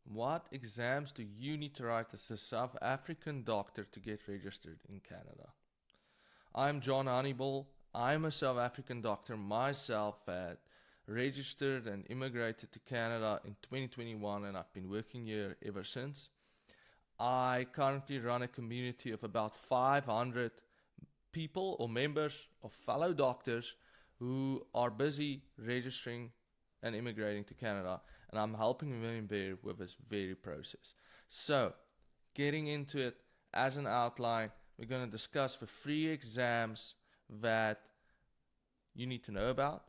What exams do you need to write as a South African doctor to get registered in Canada? I'm John Honiball. I'm a South African doctor myself that registered and immigrated to Canada in 2021, and I've been working here ever since. I currently run a community of about 500 people or members of fellow doctors who are busy registering and immigrating to Canada, and I'm helping them there with this very process. So, getting into it, as an outline, we're going to discuss the 3 exams that you need to know about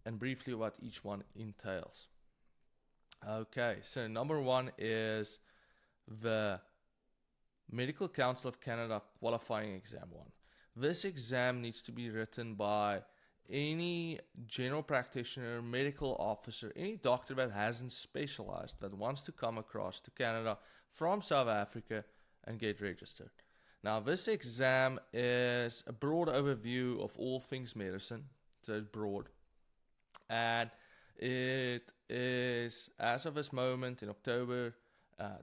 and briefly what each one entails. Okay, so number 1 is the Medical Council of Canada qualifying exam 1. This exam needs to be written by any general practitioner, medical officer, any doctor that hasn't specialized, that wants to come across to Canada from South Africa and get registered. Now, this exam is a broad overview of all things medicine, so it's broad. And it is, as of this moment in October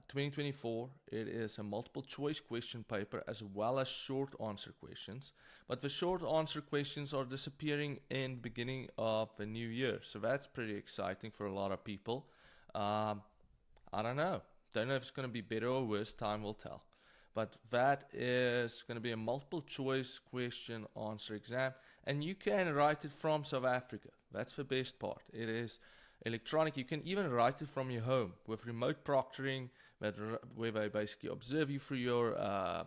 2024, it is a multiple choice question paper as well as short answer questions. But the short answer questions are disappearing in the beginning of the new year. So that's pretty exciting for a lot of people. I don't know. Don't know if it's going to be better or worse. Time will tell. But that is going to be a multiple choice question answer exam. And you can write it from South Africa. That's the best part. It is electronic. You can even write it from your home with remote proctoring, where they basically observe you through your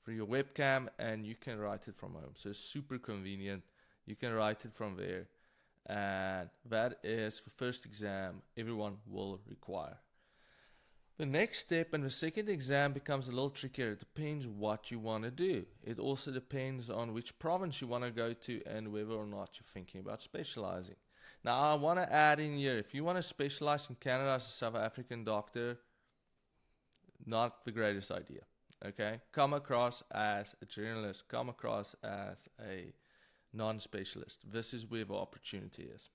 webcam, and you can write it from home. So it's super convenient. You can write it from there, and that is the first exam everyone will require. The next step and the second exam becomes a little trickier. It depends what you want to do. It also depends on which province you want to go to and whether or not you're thinking about specializing. Now, I want to add in here, if you want to specialize in Canada as a South African doctor, not the greatest idea, okay? Come across as a generalist, come across as a non-specialist. This is where the opportunity is.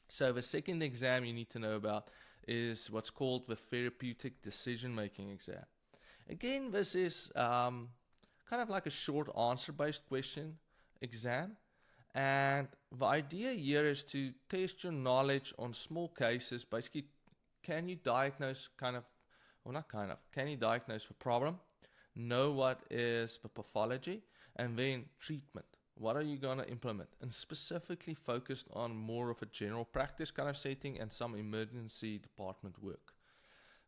So the second exam you need to know about is what's called the therapeutic decision-making exam. Again, this is kind of like a short answer-based question exam. And the idea here is to test your knowledge on small cases. Basically, can you diagnose can you diagnose the problem, know what is the pathology, and then treatment. What are you going to implement? And specifically focused on more of a general practice kind of setting and some emergency department work.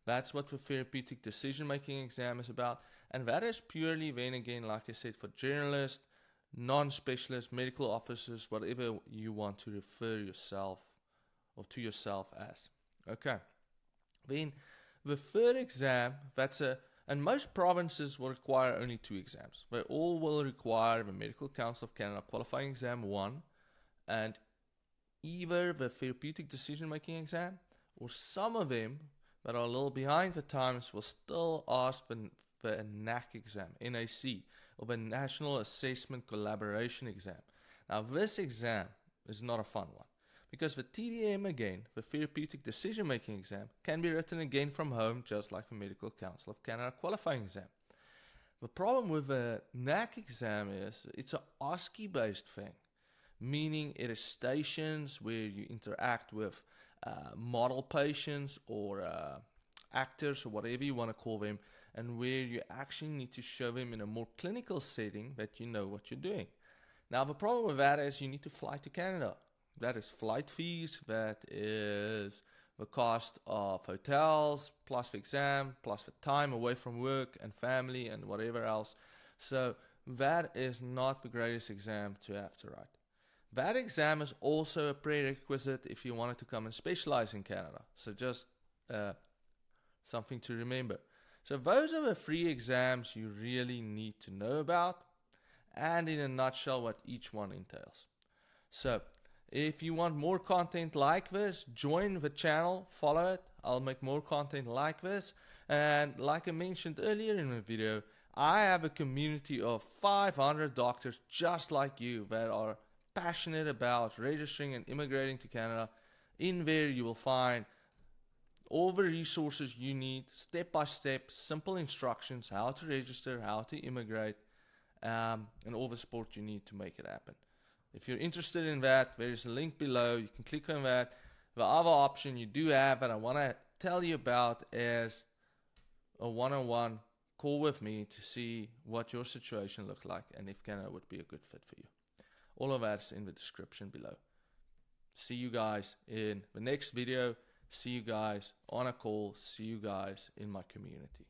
That's what the therapeutic decision-making exam is about. And that is purely, then again, like I said, for generalists, non-specialist, medical officers, whatever you want to refer yourself or to yourself as. Okay. Then the third exam, and most provinces will require only 2 exams. They all will require the Medical Council of Canada qualifying exam 1 and either the therapeutic decision-making exam, or some of them that are a little behind the times will still ask for the NAC exam, NAC, or the National Assessment Collaboration exam. Now, this exam is not a fun one because the TDM again, the Therapeutic Decision-Making exam, can be written again from home just like the Medical Council of Canada qualifying exam. The problem with the NAC exam is it's an OSCE-based thing, meaning it is stations where you interact with model patients or actors or whatever you want to call them, and where you actually need to show them in a more clinical setting that you know what you're doing. Now, the problem with that is you need to fly to Canada. That is flight fees, that is the cost of hotels, plus the exam, plus the time away from work and family and whatever else. So that is not the greatest exam to have to write. That exam is also a prerequisite if you wanted to come and specialize in Canada. So just something to remember. So those are the 3 exams you really need to know about, and in a nutshell what each one entails. So if you want more content like this, join the channel, follow it. I'll make more content like this. And like I mentioned earlier in the video, I have a community of 500 doctors just like you that are passionate about registering and immigrating to Canada. In there you will find all the resources you need, step by step, simple instructions, how to register, how to immigrate, and all the support you need to make it happen. If you're interested in that, there is a link below. You can click on that. The other option you do have that I want to tell you about is a one-on-one call with me to see what your situation looks like and if Canada would be a good fit for you. All of that is in the description below. See you guys in the next video. See you guys on a call. See you guys in my community.